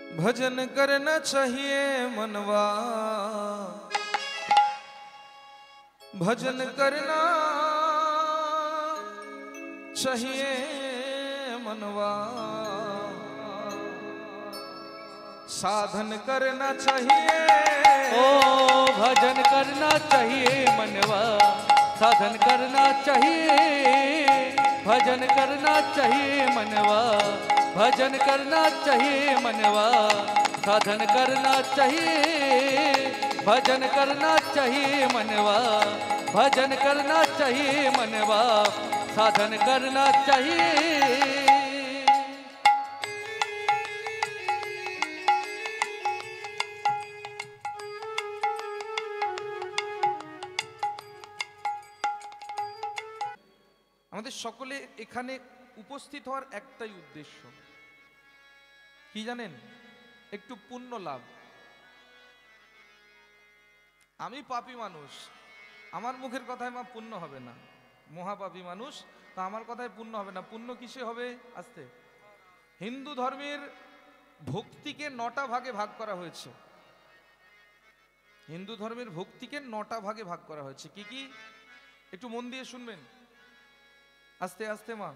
भजन करना चाहिए मनवा, भजन करना चाहिए मनवा, साधन करना चाहिए। ओ भजन करना चाहिए मनवा, साधन करना चाहिए, भजन करना चाहिए मनवा, भजन करना चाहिए मनवा, साधन करना चाहिए, भजन करना चाहिए मनवा, भजन करना चाहिए मनवा, साधन करना चाहिए। আমাদের সকলে এখানে উপস্থিত হওয়ার একটাই উদ্দেশ্য কি জানেন? একটু পুণ্য লাভ। আমি পাপী মানুষ, আমার মুখের কথায় মা পুণ্য হবে না। মহাপাপী মানুষ, তা আমার কথায় পুণ্য হবে না। পুণ্য কিসে হবে? আস্তে। হিন্দু ধর্মের ভক্তিকে 9টা ভাগে ভাগ করা হয়েছে। হিন্দু ধর্মের ভক্তিকে 9টা ভাগে ভাগ করা হয়েছে। কি কি? একটু মন দিয়ে শুনবেন, আস্তে আস্তে। মা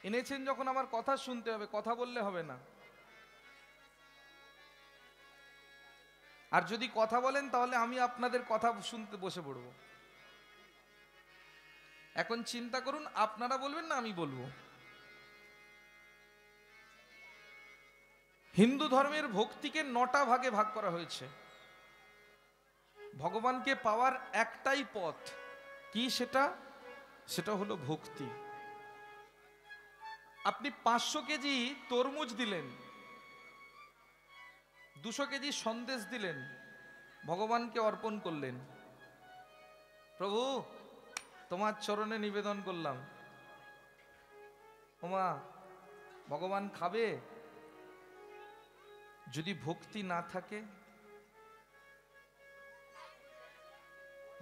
এনেছেন যখন আমার কথা শুনতে হবে, কথা বললে হবে না। আর যদি কথা বলেন তাহলে আমি আপনাদের কথা শুনতে বসে পড়ব। এখন চিন্তা করুন, আপনারা বলবেন না আমি বলবো। হিন্দু ধর্মের ভক্তিকে 9টা ভাগে ভাগ করা হয়েছে। ভগবানকে পাওয়ার একটাই পথ, কি সেটা? সেটা হলো ভক্তি। আপনি 500 কেজি তরমুজ দিলেন, 200 কেজি সন্দেশ দিলেন, ভগবানকে অর্পণ করলেন। প্রভু তোমার চরণে নিবেদন করলাম। ওমা ভগবান খাবে? যদি ভক্তি না থাকে,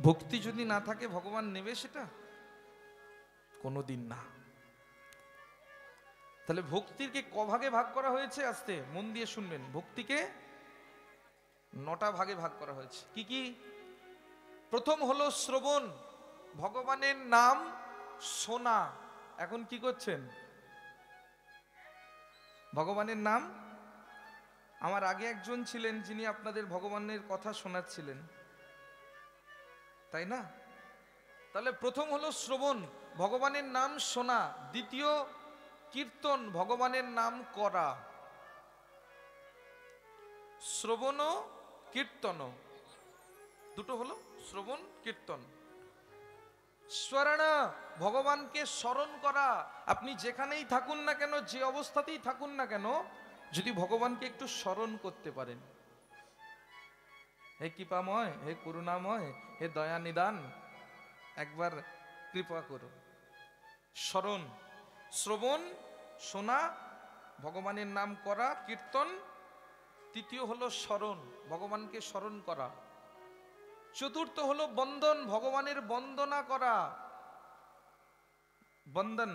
ভক্তি যদি না থাকে, ভগবান নেবে সেটা? কোনোদিন না। তাহলে ভক্তিকে কভাগে ভাগ করা হয়েছে? আস্তে মন দিয়ে শুনবেন। ভক্তিকে 9টা ভাগে ভাগ করা হয়েছে। কি কি? প্রথম হলো শ্রবণ, ভগবানের নাম শোনা। এখন কি করছেন? ভগবানের নাম। আমার আগে একজন ছিলেন যিনি আপনাদের ভগবানের কথা শোনাচ্ছিলেন, তাই না? তাহলে প্রথম হলো শ্রবণ, ভগবানের নাম শোনা। দ্বিতীয় কীর্তন, ভগবানের নাম করা। শ্রবণ ও কীর্তন, দুটো হলো শ্রবণ কীর্তন। স্মরণ, ভগবানকে স্মরণ করা। আপনি যেখানেই থাকুন না কেন, যে অবস্থাতেই থাকুন না কেন, যদি ভগবানকে একটু স্মরণ করতে পারেন, হে কৃপাময়, হে করুণাময়, হে দয়া নিদান, একবার কৃপা করো। স্মরণ, শ্রবণ, শোনা, ভগবানের নাম করা, কীর্তন। তৃতীয় হলো স্মরণ, ভগবানকে স্মরণ করা। চতুর্থ হলো বন্দন, ভগবানের বন্দনা করা। বন্দন।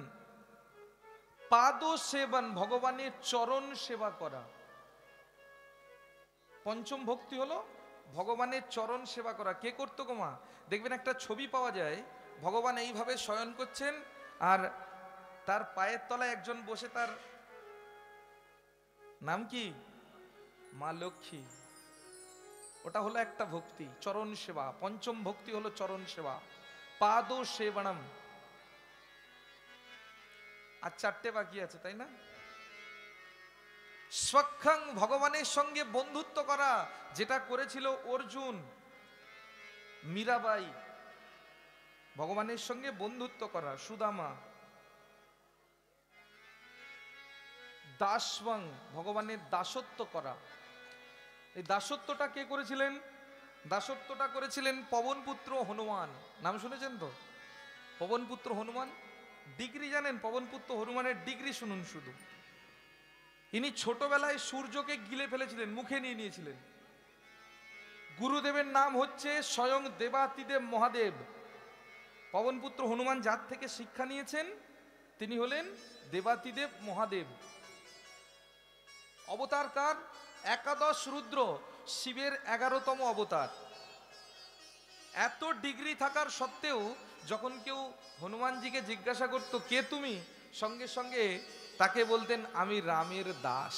পাদ সেবন, ভগবানের চরণ সেবা করা। পঞ্চম ভক্তি হলো ভগবানের চরণ সেবা করা। কে করতো গো মা? দেখবেন একটা ছবি পাওয়া যায়, ভগবান এইভাবে শয়ন করছেন আর তার পায়ের তলায় একজন বসে, তার নাম কি? মা লক্ষ্মী। ওটা হলো একটা ভক্তি, চরণ সেবা। পঞ্চম ভক্তি হলো চরণ সেবা, পাদ সেবনম। আর 4টে বাকি আছে, তাই না? স্বক্ষং, ভগবানের সঙ্গে বন্ধুত্ব করা, যেটা করেছিল অর্জুন, মীরাবাই। ভগবানের সঙ্গে বন্ধুত্ব করা, সুদামা। দাসবং, ভগবানের দাসত্ব করা। এই দাসত্বটা কে করেছিলেন? দাসত্বটা করেছিলেন পবনপুত্র হনুমান। নাম শুনেছেন তো? পবনপুত্র হনুমান। ডিগ্রি জানেন? পবনপুত্র হনুমানের ডিগ্রি শুনুন শুধু। ইনি ছোটবেলায় সূর্যকে গিলে ফেলেছিলেন, মুখে নিয়ে নিয়েছিলেন। গুরুদেবের নাম হচ্ছে স্বয়ং দেবাতিদেব মহাদেব। পবনপুত্র হনুমান যার থেকে শিক্ষা নিয়েছেন তিনি হলেন দেবাতিদেব মহাদেব। অবতার কার? একাদশ রুদ্র, শিবের 11তম অবতার। এত ডিগ্রি থাকার সত্ত্বেও যখন কেউ হনুমানজিকে জিজ্ঞাসা করত কে তুমি, সঙ্গে সঙ্গে তাকে বলতেন আমি রামের দাস,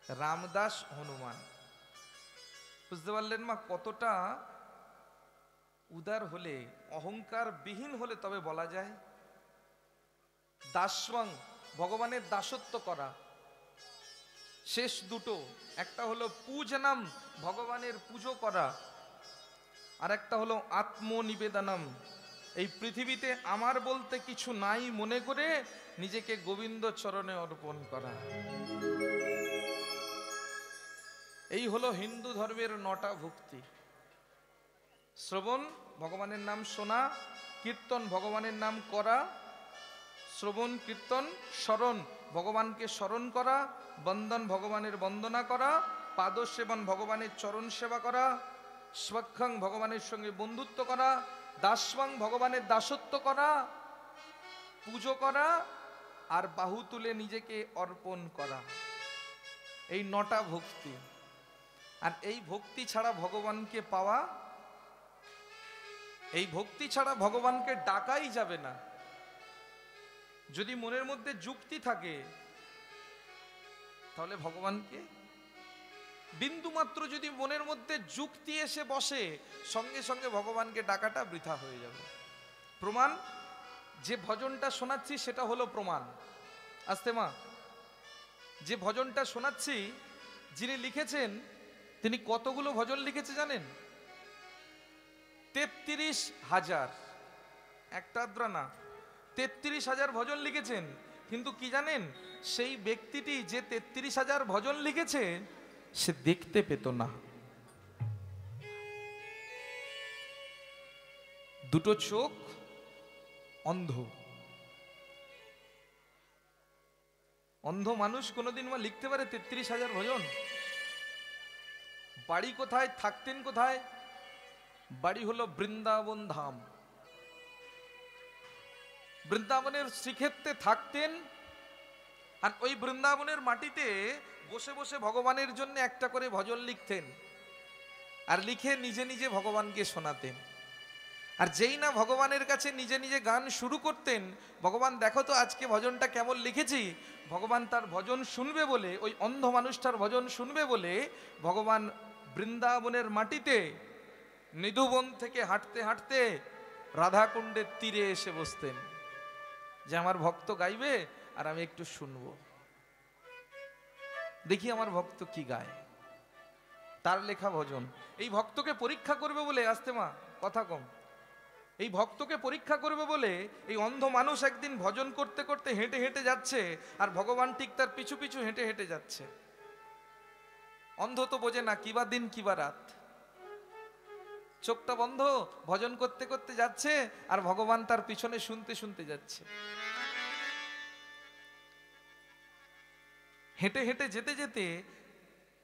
রামদাস হনুমান। বুঝতে পারলেন মা কতটা উদার হলে, অহংকার বিহীন হলে তবে বলা যায়। দাসওয়াং, ভগবানের দাসত্ব করা। শেষ দুটো, একটা হলো পূজনাম, ভগবানের পুজো করা, আর একটা হলো আত্মনিবেদনম, এই পৃথিবীতে আমার বলতে কিছু নাই মনে করে নিজেকে গোবিন্দ চরণে অর্পণ করা। এই হলো হিন্দু ধর্মের 9টা ভক্তি। শ্রবণ, ভগবানের নাম শোনা। কীর্তন, ভগবানের নাম করা। শ্রবণ কীর্তন। স্মরণ, ভগবানকে স্মরণ করা। বন্দন, ভগবানের বন্দনা করা। পাদসেবন, ভগবানের চরণ সেবা করা। স্বক্ষং, ভগবানের সঙ্গে বন্ধুত্ব করা। দাসওয়াং, ভগবানের দাসত্ব করা, পুজো করা, আর বাহু তুলে নিজেকে অর্পণ করা। এই 9টা ভক্তি। আর এই ভক্তি ছাড়া ভগবানকে পাওয়া, এই ভক্তি ছাড়া ভগবানকে ডাকাই যাবে না। যদি মনের মধ্যে যুক্তি থাকে তাহলে ভগবানকে, বিন্দুমাত্র যদি মনের মধ্যে যুক্তি এসে বসে, সঙ্গে সঙ্গে ভগবানকে ডাকাটা বৃথা হয়ে যাবে। প্রমাণ, যে ভজনটা শোনাচ্ছি সেটা হলো প্রমাণ। আস্তে মা, যে ভজনটা শোনাচ্ছি যিনি লিখেছেন, তিনি কতগুলো ভজন লিখেছে জানেন? 33,000, একটা আদ্রা না, 33,000 ভজন লিখেছেন। কিন্তু কি জানেন, সেই ব্যক্তিটি যে 33,000 ভজন লিখেছে সে দেখতে পেত না। দুটো চোখ, অন্ধ। অন্ধ মানুষ কোনোদিন মা লিখতে পারে 33,000 ভজন? বাড়ি কোথায়, থাকতেন কোথায়? বাড়ি হলো বৃন্দাবন ধাম। বৃন্দাবনের শ্রীক্ষেত্রে থাকতেন, আর ওই বৃন্দাবনের মাটিতে বসে বসে ভগবানের জন্য একটা করে ভজন লিখতেন, আর লিখে নিজে নিজে ভগবানকে শোনাতেন। আর যেই না ভগবানের কাছে নিজে নিজে গান শুরু করতেন, ভগবান দেখো তো আজকে ভজনটা কেমন লিখেছি, ভগবান তার ভজন শুনবে বলে, ওই অন্ধ মানুষটার ভজন শুনবে বলে ভগবান বৃন্দাবনের মাটিতে নিধুবন থেকে হাঁটতে হাঁটতে রাধাকুণ্ডের তীরে এসে বসতেন, যে আমার ভক্ত গাইবে আর আমি একটু শুনবো, দেখি আমার ভক্ত কি গায়। তার লেখা ভজন। এই ভক্তকে পরীক্ষা করবে বলে, আসতে মা কথা কম, এই ভক্তকে পরীক্ষা করবে বলে এই অন্ধ মানুষ একদিন ভজন করতে করতে হেঁটে হেঁটে যাচ্ছে, আর ভগবান ঠিক তার পিছু পিছু হেঁটে হেঁটে যাচ্ছে। অন্ধ তো বোঝে না কিবা দিন কিবা রাত, চোখটা বন্ধ, ভজন করতে করতে যাচ্ছে, আর ভগবান তার পিছনে শুনতে শুনতে যাচ্ছে। হেঁটে হেঁটে যেতে যেতে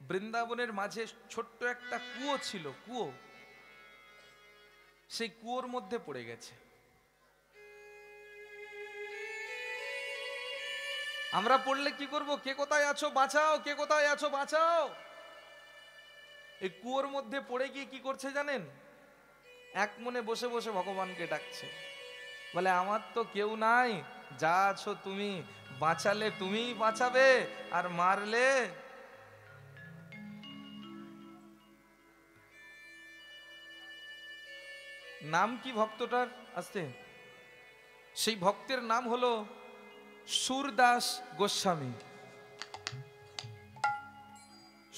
বৃন্দাবনের মাঝে ছোট্ট একটা কুয়ো ছিল, কুয়ো, সেই কুয়োর মধ্যে পড়ে গেছে। আমরা পড়লে কি করব? কে কোথায় আছো বাঁচাও, কে কোথায় আছো বাঁচাও। এই কুয়োর মধ্যে পড়ে গিয়ে কি করছে জানেন? এক মনে বসে বসে ভগবানকে ডাকছে, বলে আমার তো কেউ নাই, যা আছো তুমি, বাঁচালে তুমিই বাঁচাবে, আর মারলে। নাম কি ভক্তটার? আসতে, সেই ভক্তের নাম হলো সুরদাস গোস্বামী।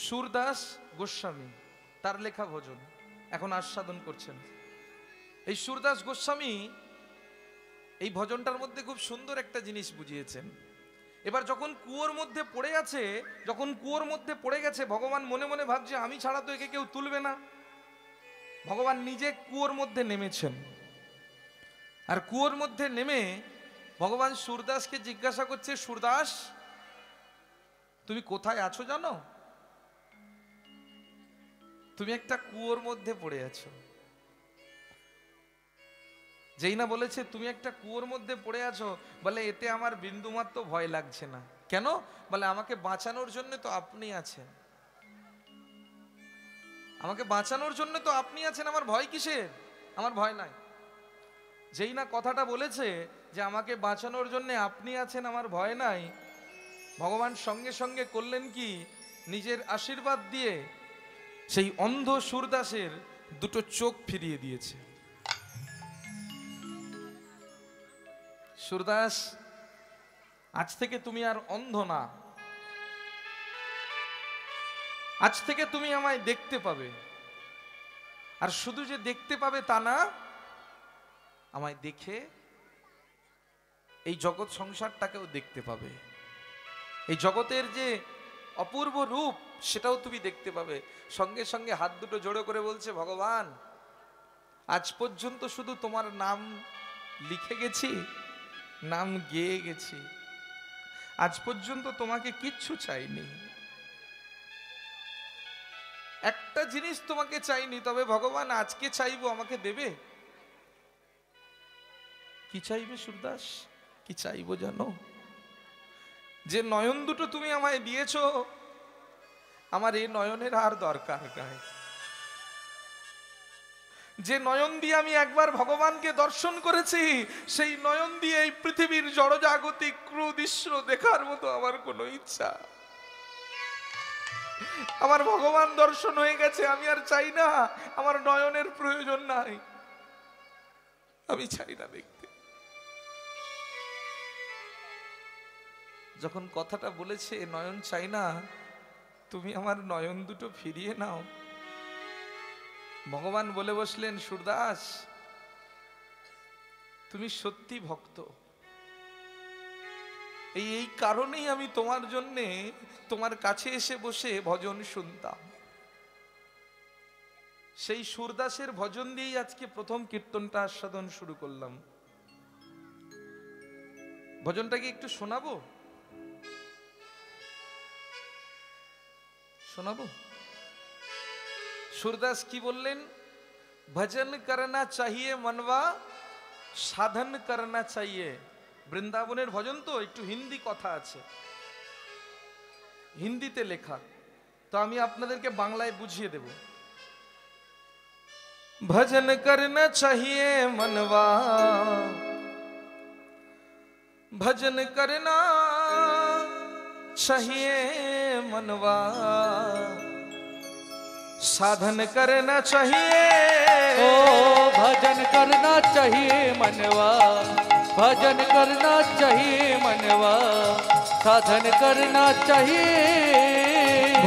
সুরদাস গোস্বামী, তার লেখা ভজন এখন আস্বাদন করছেন। এই সুরদাস গোস্বামী এই ভজনটার মধ্যে খুব সুন্দর একটা জিনিস বুঝিয়েছেন। এবার যখন কুয়োর মধ্যে পড়ে আছে, যখন কুয়োর মধ্যে পড়ে গেছে, ভগবান মনে মনে ভাবছে আমি ছাড়া তো একে কেউ তুলবে না। ভগবান নিজে কুয়োর মধ্যে নেমেছেন, আর কুয়োর মধ্যে নেমে ভগবান সুরদাসকে জিজ্ঞাসা করছে, সুরদাস তুমি কোথায় আছো জানো? তুমি একটা কুয়োর মধ্যে পড়ে আছো। যেই না বলেছে তুমি একটা কুয়োর মধ্যে পড়ে আছো, বলে এতে আমার বিন্দুমাত্র ভয় লাগছে না। কেন? বলে আমাকে বাঁচানোর জন্য তো আপনি আছেন, আমাকে বাঁচানোর জন্য তো আপনি আছেন, আমার ভয় কিসের? আমার ভয় নাই। যেই না কথাটা বলেছে যে আমাকে বাঁচানোর জন্য আপনি আছেন, আমার ভয় নাই, ভগবান সঙ্গে সঙ্গে করলেন কি, নিজের আশীর্বাদ দিয়ে সেই অন্ধ সুরদাসের দুটো চোখ ফিরিয়ে দিয়েছে। সুরদাস, আজ থেকে তুমি আর অন্ধ না, আজ থেকে তুমি আমায় দেখতে পাবে। আর শুধু যে দেখতে পাবে তা না, আমায় দেখে এই জগৎ সংসারটাকেও দেখতে পাবে। এই জগতের যে অপূর্ব রূপ সেটাও তুমি দেখতে পাবে। সঙ্গে সঙ্গে হাত দুটো জোড়ো করে বলছে, ভগবান আজ পর্যন্ত শুধু তোমার নাম লিখে গেছি, নাম গেয়ে গেছি, আজ পর্যন্ত তোমাকে কিচ্ছু চাইনি, একটা জিনিস তোমাকে চাইনি, তবে ভগবান আজকে চাইবো, আমাকে দেবে? কি চাইবে সুরদাস? কি চাইবো জানো? যে নয়ন দুটো তুমি আমায় দিয়েছো, আমার এই নয়নের আর দরকার নাই। যে নয়ন দিয়ে আমি একবার ভগবানকে দর্শন করেছি, সেই নয়ন দিয়ে এই পৃথিবীর জড়জাগতিক দৃশ্য দেখার মতো আমার কোনো ইচ্ছা, আমার ভগবান দর্শন হয়ে গেছে, আমি আর চাই না, আমার নয়নের প্রয়োজন নাই, আমি চাই না দেখতে। যখন কথাটা বলেছে নয়ন চাই না, তুমি আমার নয়ন দুটো ফিরিয়ে নাও, ভগবান বলে বসলেন, সুরদাস তুমি সত্যি ভক্ত, এই কারণেই আমি তোমার জন্যে তোমার কাছে এসে বসে ভজন শুনতাম। সেই সুরদাসের ভজন দিয়েই আজকে প্রথম কীর্তনটা আস্বাদন শুরু করলাম। ভজনটাকে একটু শোনাবো? শোনাবো? সুরদাস কি বললেন? ভজন করনা চাহিয়ে মনবা, সাধন করনা চাহিয়ে। বৃন্দাবনের ভজন তো একটু হিন্দি কথা আছে, হিন্দিতে লেখা, তো আমি আপনাদেরকে বাংলায় বুঝিয়ে দেব। ভজন করনা চাহিয়ে মনবা, ভজন করনা चाहिए मनवा, साधन करना चाहिए। ओ भजन करना चाहिए मनवा, भजन करना चाहिए मनवा, साधन करना चाहिए।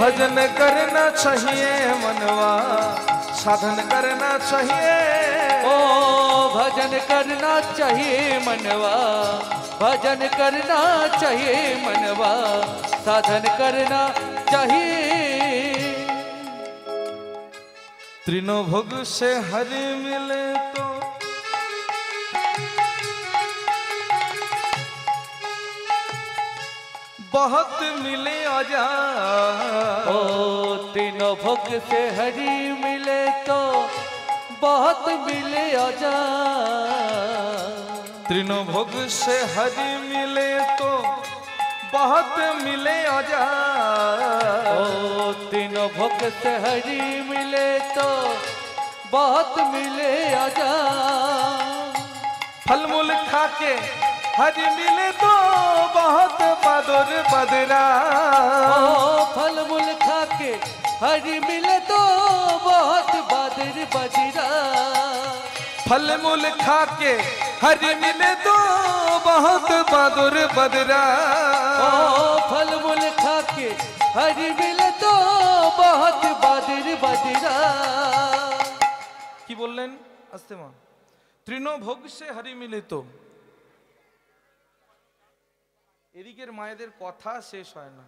भजन करना चाहिए मनवा, साधन करना चाहिए। ओ भजन करना चाहिए मनवा, भजन करना चाहिए मनवा, साधन करना चाहिए। तीनों भोग से हरि मिले तो बहुत मिले आजाद। ओ तीनों भोग से हरि मिले तो बहुत मिले आजाद। तीनों भोग से हरि मिले तो बहुत मिले आजाद। ओ तीनों भोग से हरि मिले तो बहुत मिले आजाद। फल मूल खा के हरि मिले तो बहुत बदर बदरा। ओ फल मूल खा के हरि मिले तो बहुत बदर बदरा। फल मूल खा के हरि मिले तो बहुत बदर बदरा। ओ फल मूल खा के हरि मिले तो बहुत बदर बदरा। কি বললেন? আস্তে মা। তৃণ ভোগ সে হরি মিলে তো। এদিকের মায়েদের কথা শেষ হয় না।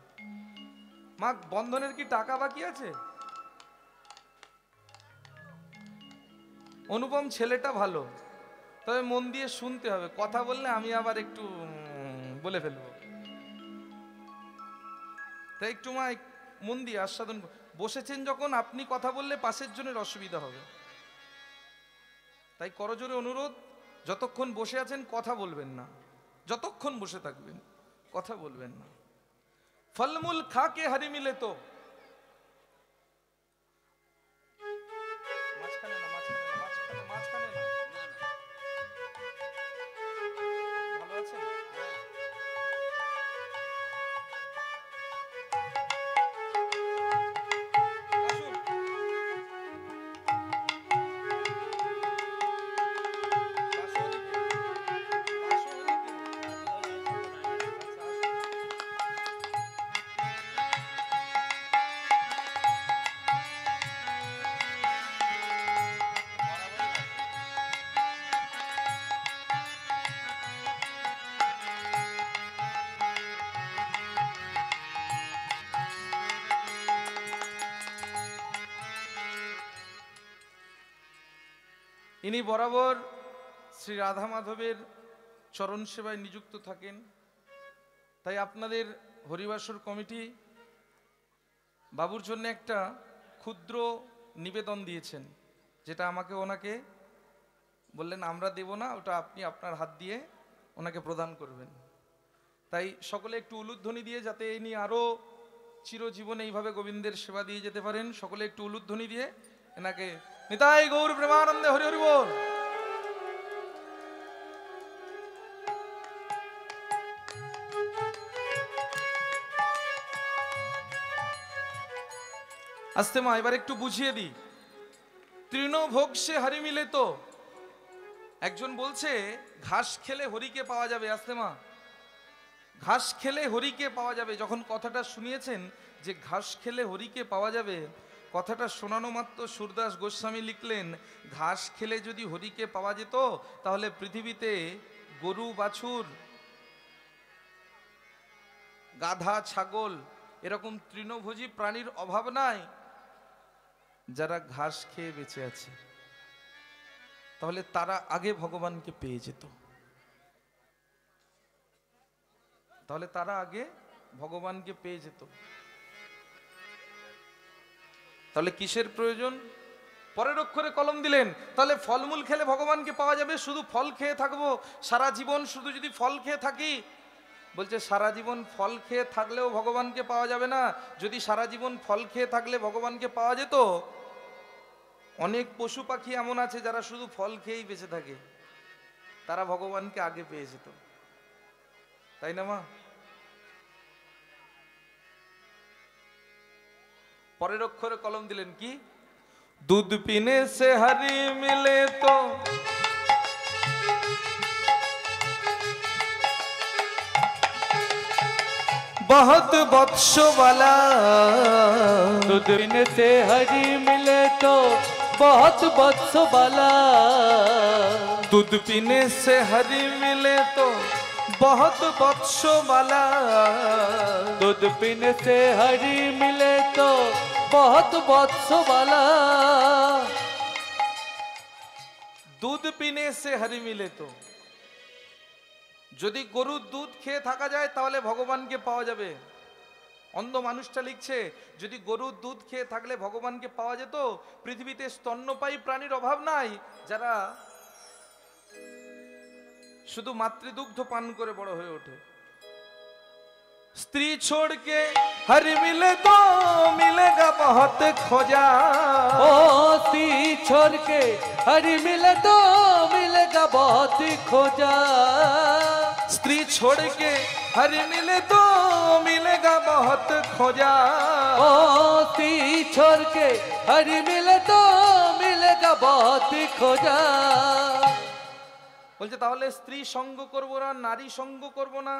মা, বন্ধনের কি টাকা বাকি আছে? অনুপম ছেলেটা ভালো, তবে মন দিয়ে শুনতে হবে, কথা বললে আমি আবার একটু বলে ফেলবো, তাই একটু মা মন দিয়ে আস্বাদন। বসেছেন যখন, আপনি কথা বললে পাশের জনের অসুবিধা হবে, তাই করজোরে অনুরোধ যতক্ষণ বসে আছেন কথা বলবেন না, যতক্ষণ বসে থাকবেন কথা বলবেন না। ফলমূল খা কে হারি মিলে তো, মাঝখানে না, মাঝখানে না, মাঝখানে, মাঝখানে না। ভালো আছেন? আসুন। পাশে ওদিকে, পাশে ওদিকে। আচ্ছা, আসুন। ইনি বরাবর শ্রী রাধা মাধবের চরণ সেবায় নিযুক্ত থাকেন। তাই আপনাদের হরিবাসর কমিটি বাবুর জন্য একটা ক্ষুদ্র নিবেদন দিয়েছেন, যেটা আমাকে ওনাকে বললেন আমরা দেব না, ওটা আপনি আপনার হাত দিয়ে ওনাকে প্রদান করবেন। তাই সকলে একটু উলুধ্বনি দিয়ে, যাতে ইনি আরো চিরজীবনে এইভাবে গোবিন্দের সেবা দিয়ে যেতে পারেন, সকলে একটু উলুধ্বনি দিয়ে এনাকে নিতাই গৌর প্রেমানন্দে হরি হরি বল। আস্তে মা, এবার একটু বুঝিয়ে দিই। তৃণভোগ সে হরি মিলে তো, একজন বলছে ঘাস খেলে হরিকে পাওয়া যাবে। আস্তে মা, ঘাস খেলে হরিকে পাওয়া যাবে। যখন কথাটা শুনিয়েছেন যে ঘাস খেলে হরিকে পাওয়া যাবে, কথাটা শোনানো মাত্র সুরদাস গোস্বামী লিখলেন, ঘাস খেলে যদি হরিকে পাওয়া যেত তাহলে পৃথিবীতে গরু বাছুর, গাধা ছাগল এরকম তৃণভোজী প্রাণীর অভাব নাই, যারা ঘাস খেয়ে বেঁচে আছে। তাহলে তারা আগে ভগবানকে পেয়ে যেত, তাহলে তারা আগে ভগবানকে পেয়ে যেত। তাহলে কিসের প্রয়োজন? পরের অক্ষরে কলম দিলেন। তাহলে ফলমূল খেলে ভগবানকে পাওয়া যাবে, শুধু ফল খেয়ে থাকবো সারা জীবন, শুধু যদি ফল খেয়ে থাকি? বলছে সারা জীবন ফল খেয়ে থাকলেও ভগবানকে পাওয়া যাবে না। যদি সারা জীবন ফল খেয়ে থাকলে ভগবানকে পাওয়া যেত, অনেক পশু পাখি এমন আছে যারা শুধু ফল খেয়েই বেঁচে থাকে, তারা ভগবানকে আগে পেয়ে যেত, তাই না মা? পরের অক্ষরে কলম দিলেন কি? দুধ পিনে সে হরি মিলে তো बहुत बत्स वाला, दूध पीने से हरी मिले तो बहुत बत्स वाला, दूध पीने से हरी मिले तो बहुत बत्स वाला, दूध पीने से हरी मिले तो बहुत बत्स वाला, दूध पीने से हरि मिले तो, যদি গরুর দুধ খেয়ে থাকা যায় তাহলে ভগবানকে পাওয়া যাবে। অন্ধ মানুষটা লিখছে যদি গরুর দুধ খেয়ে থাকলে ভগবানকে পাওয়া যেত, পৃথিবীতে স্তন্যপায়ী প্রাণীর অভাব নাই, যারা শুধু মাতৃদুগ্ধ পান করে বড় হয়ে ওঠে। स्त्री छोड़ के हरि मिले तो मिलेगा बहुत खोजा, ओ स्त्री छोड़ के हरि मिले तो मिलेगा बहुत खोजा, स्त्री छोड़ के हरि मिले तो मिलेगा बहुत खोजा, ओ स्त्री छोड़ के हरि मिले तो मिलेगा बहुत खोजा। বলছে তাহলে স্ত্রী সঙ্গ করব না, নারী সঙ্গ করব না,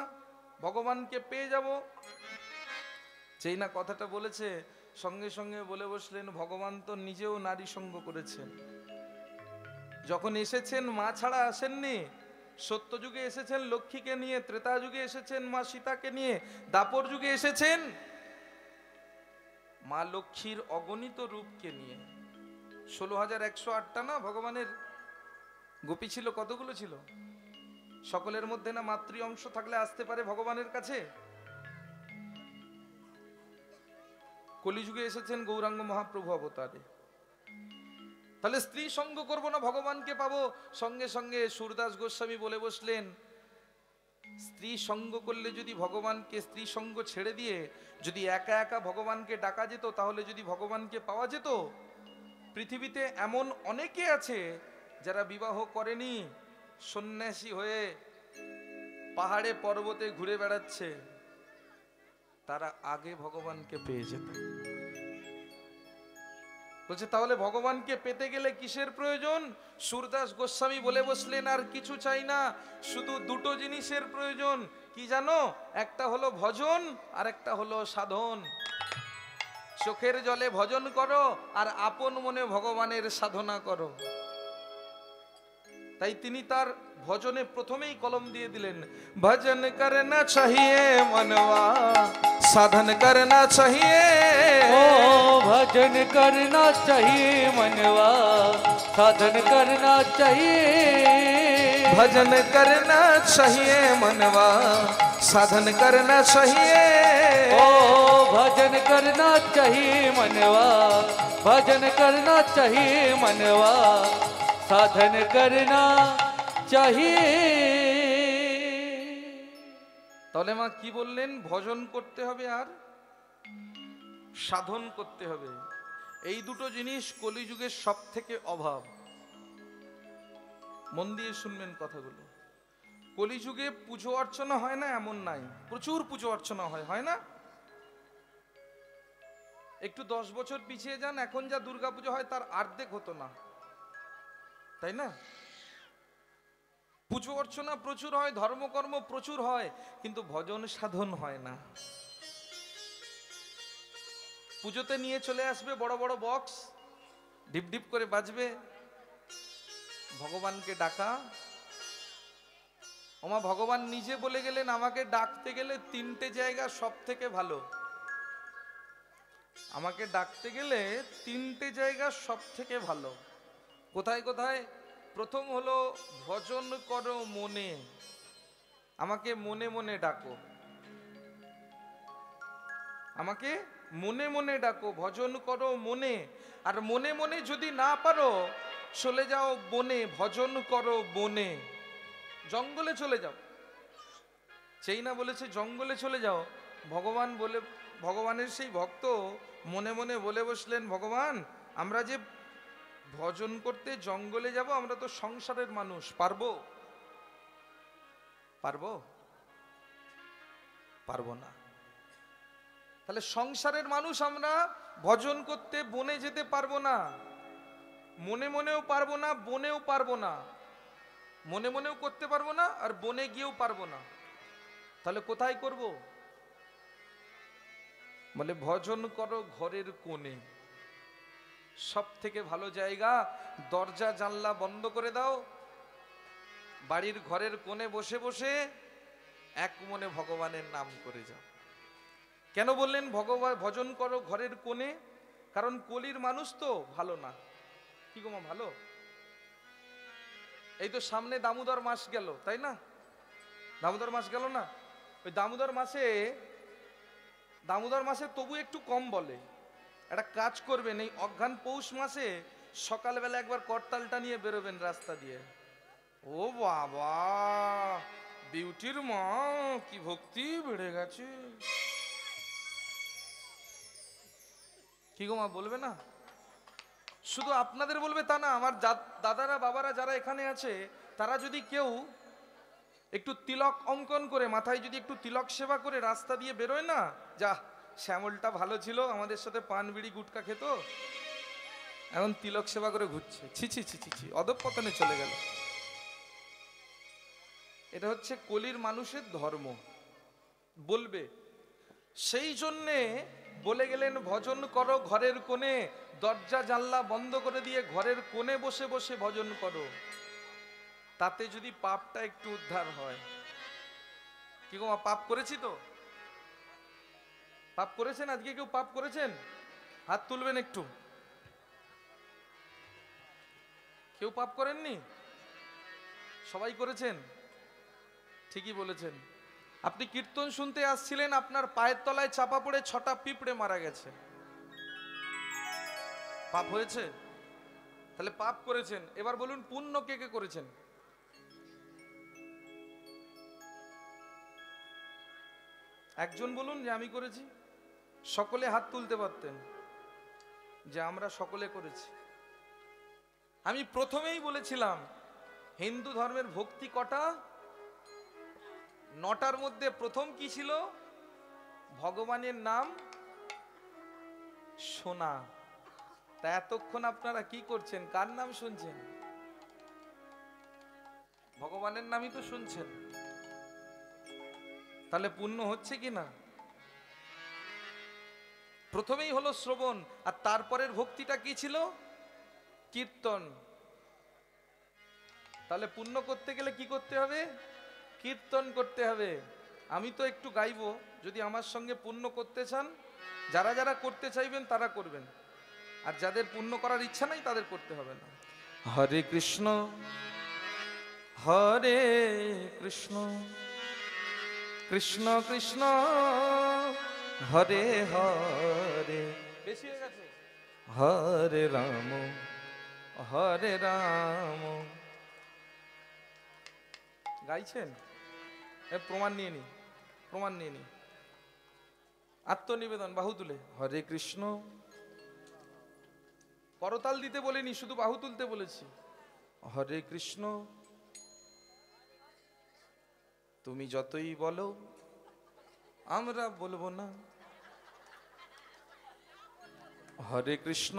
ভগবানকে পেয়ে যাব। যেই না কথাটা বলেছে সঙ্গে সঙ্গে বলে বসলেন ভগবান তো নিজেও নারী সঙ্গ করেছেন। যখন এসেছেন মা ছাড়া আসেননি, সত্য যুগে এসেছেন লক্ষ্মীকে নিয়ে, ত্রেতা যুগে এসেছেন মা সীতাকে নিয়ে, দাপর যুগে এসেছেন মা লক্ষ্মীর অগণিত রূপকে নিয়ে। 16,108টা না ভগবানের গোপী ছিল? কতগুলো ছিল? সকলের মধ্যে না মাতৃ অংশ থাকলে আসতে পারে ভগবানের কাছে? কলিযুগে এসেছেন গৌরাঙ্গ মহাপ্রভু অবতারে। তাহলে স্ত্রী সঙ্গ করবো না ভগবানকে পাবো? সঙ্গে সঙ্গে সুরদাস গোস্বামী বলে বসলেন, স্ত্রী সঙ্গ করলে যদি ভগবানকে, স্ত্রী সঙ্গ ছেড়ে দিয়ে যদি একা একা ভগবানকে ডাকা যেত, তাহলে যদি ভগবানকে পাওয়া যেত, পৃথিবীতে এমন অনেকে আছে যারা বিবাহ করেনি, সন্ন্যাসী হয়ে পাহাড়ে পর্বতে ঘুরে বেড়াচ্ছে, তারা আগে ভগবানকে পেয়ে যেত। বলছে তাহলে ভগবানকে পেতে গেলে কিসের প্রয়োজন? সুরদাস গোস্বামী বলে বসলেন, আর কিছু চাই না, শুধু দুটো জিনিসের প্রয়োজন। কি জানো? একটা হলো ভজন, আর একটা হলো সাধন। চোখের জলে ভজন করো, আর আপন মনে ভগবানের সাধনা করো। তাই তিনি তার ভজনে প্রথমেই কলম দিয়ে দিলেন, ভজন করনা চাহিয়ে মনवा, साधन करना चाहिए। ओ भजन करना चाहिए मनवा, साधन करना चाहिए। भजन करना चाहिए मनवा, साधन करना चाहिए। ओ भजन करना चाहिए मनवा, भजन करना चाहिए मनवा, साधन करना चाहिए। তাহলে মা কি বললেন? ভজন করতে হবে আর সাধন করতে হবে। এই দুটো জিনিস কলিযুগের সব থেকে অভাব। মন দিয়ে শুনবেন কথাগুলো। কলিযুগে পুজো অর্চনা হয় না এমন নাই, প্রচুর পুজো অর্চনা হয়, হয় না? একটু 10 বছর পিছিয়ে যান, এখন যা দুর্গাপুজো হয় তার অর্ধেক হতো না, তাই না? পুজো অর্চনা প্রচুর হয়, ধর্মকর্ম প্রচুর হয়, কিন্তু ভজন সাধন হয় না। পুজোতে নিয়ে চলে আসবে বড় বড় বক্স, ডিপ ডিপ করে বাজবে, ভগবানকে ডাকা। ওমা ভগবান নিজে বলে গেলেন, আমাকে ডাকতে গেলে 3টে জায়গা সব থেকে ভালো। আমাকে ডাকতে গেলে 3টে জায়গা সব থেকে ভালো। কোথায় কোথায়? প্রথম হলো ভজন করো মনে, আমাকে মনে মনে ডাকো, আমাকে মনে মনে ডাকো, ভজন করো মনে। আর মনে মনে যদি না পারো, চলে যাও বনে, ভজন করো বনে, জঙ্গলে চলে যাও। সেই না বলেছে জঙ্গলে চলে যাও। ভগবান বলে, ভগবানের সেই ভক্ত মনে মনে বলে বসলেন, ভগবান আমরা যে ভজন করতে জঙ্গলে যাব, আমরা তো সংসারের মানুষ, পারবো? পারবো? পারবো না। তাহলে সংসারের মানুষ আমরা ভজন করতে বনে যেতে পারবো না, মনে মনেও পারবো না, বনেও পারবো না, মনে মনেও করতে পারবো না, আর বনে গিয়েও পারবো না। তাহলে কোথায় করব? বলে ভজন করো ঘরের কোণে। সব থেকে ভালো জায়গা, দরজা জানলা বন্ধ করে দাও, বাড়ির ঘরের কোণে বসে বসে এক মনে ভগবানের নাম করে যাও। কেন বললেন ভগবান ভজন করো ঘরের কোণে? কারণ কলির মানুষ তো ভালো না। কি গো মা, ভালো? এই তো সামনে দামোদর মাস গেল, তাই না? দামোদর মাস গেল না? ওই দামোদর মাসে তবু একটু কম বলে। একটা কাজ করবেন, এই অঘ্রাণ পৌষ মাসে সকালবেলা একবার করতালটা নিয়ে বেরোবেন রাস্তা দিয়ে। ও বাবা, বিউটির মা কি ভক্তি বেড়ে গেছে। কি গো মা, বলবে না? শুধু আপনাদের বলবে তা না, আমার দাদারা বাবারা যারা এখানে আছে, তারা যদি কেউ একটু তিলক অঙ্কন করে, মাথায় যদি একটু তিলক সেবা করে রাস্তা দিয়ে বেরোয় না, যা শ্যামলটা ভালো ছিল, আমাদের সাথে পান বিড়ি গুটকা খেত, এখন তিলক সেবা করে ঘুরছে, ছি ছি ছি ছি ছি, অধঃপতনে চলে গেল। এটা হচ্ছে কলির মানুষের ধর্ম, বলবে। সেই জন্যে বলে গেলেন ভজন করো ঘরের কোণে, দরজা জানলা বন্ধ করে দিয়ে ঘরের কোণে বসে বসে ভজন করো। তাতে যদি পাপটা একটু উদ্ধার হয়। কি গো মা, পাপ করেছি তো? পাপ করেছেন? আজকে কেউ পাপ করেছেন? হাত তুলবেন একটু। কেউ পাপ করেননি? সবাই করেছেন। ঠিকই বলেছেন। আপনি কীর্তন শুনতে আসছিলেন, আপনার পায়ের তলায় চাপা পড়ে 6টা পিঁপড়ে মারা গেছে, পাপ হয়েছে? তাহলে পাপ করেছেন। এবার বলুন পুণ্য কে কে করেছেন? একজন বলুন যে আমি করেছি। সকলে হাত তুলতে পারতেন যে আমরা সকলে করেছি। আমি প্রথমেই বলেছিলাম হিন্দু ধর্মের ভক্তি কটা? 9টার মধ্যে প্রথম কি ছিল? ভগবানের নাম শোনা। তা এতক্ষণ আপনারা কি করছেন? কার নাম শুনছেন? ভগবানের নামই তো শুনছেন। তাহলে পুণ্য হচ্ছে কি না? প্রথমেই হলো শ্রবণ, আর তারপরের ভক্তিটা কি ছিল? কীর্তন। তাহলে পুণ্য করতে গেলে কি করতে হবে? কীর্তন করতে হবে। আমি তো একটু গাইবো, যদি আমার সঙ্গে পুণ্য করতে চান, যারা যারা করতে চাইবেন তারা করবেন, আর যাদের পুণ্য করার ইচ্ছা নাই তাদের করতে হবে না। হরে কৃষ্ণ হরে কৃষ্ণ কৃষ্ণ কৃষ্ণ হরে হরে, বেশি হয়ে গেছে, হরে রাম হরে রাম। গাইছেন? প্রমাণ নিয়ে নি, প্রমাণ নিয়ে নি। আত্মনিবেদন, বাহু তুলে হরে কৃষ্ণ। করতাল দিতে বলিনি, শুধু বাহু তুলতে বলেছি। হরে কৃষ্ণ। তুমি যতই বলো আমরা বলবো না। হরে কৃষ্ণ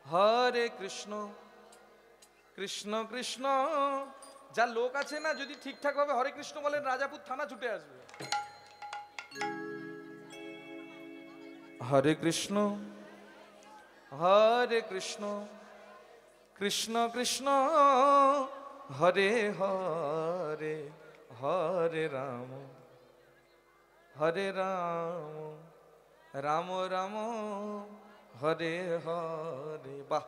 হরে কৃষ্ণ কৃষ্ণ কৃষ্ণ। যা লোক আছে না, যদি ঠিকঠাক ভাবে হরে কৃষ্ণ বলেন, রাজাপুর থানা ছুটে আসবে। হরে কৃষ্ণ হরে কৃষ্ণ কৃষ্ণ কৃষ্ণ হরে হরে, হরে রাম হরে রাম রাম রাম হরে হরে। বাহ,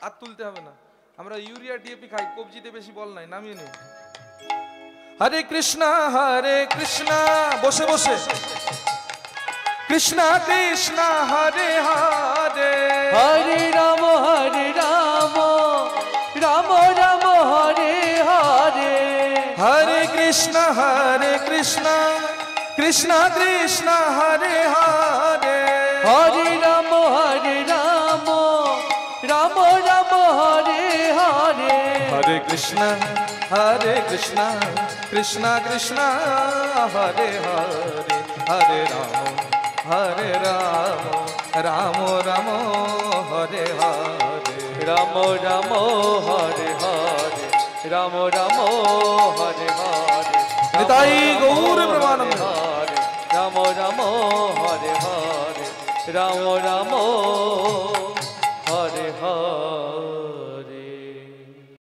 আর তুলতে হবে না। আমরা ইউরিয়া ডিএপি খাই, কবজিতে বেশি বল নাই, নামিয়ে নেই। হরে কৃষ্ণ বসে বসে, কৃষ্ণ কৃষ্ণ হরে হরে, হরে রাম রাম রাম হরে হরে, হরে কৃষ্ণ কৃষ্ণ কৃষ্ণ হরে হরে, হরে রাম রাম রাম হরে হরে, হরে কৃষ্ণ কৃষ্ণ কৃষ্ণ হরে হরে, হরে রাম রাম রাম হরে হরে, রাম রাম হরে হরে, রাম রাম হরে হরে, নিতাই গৌর প্রেমানন্দ। রাম রাম হরে হরে, রাম রাম হরে হরে।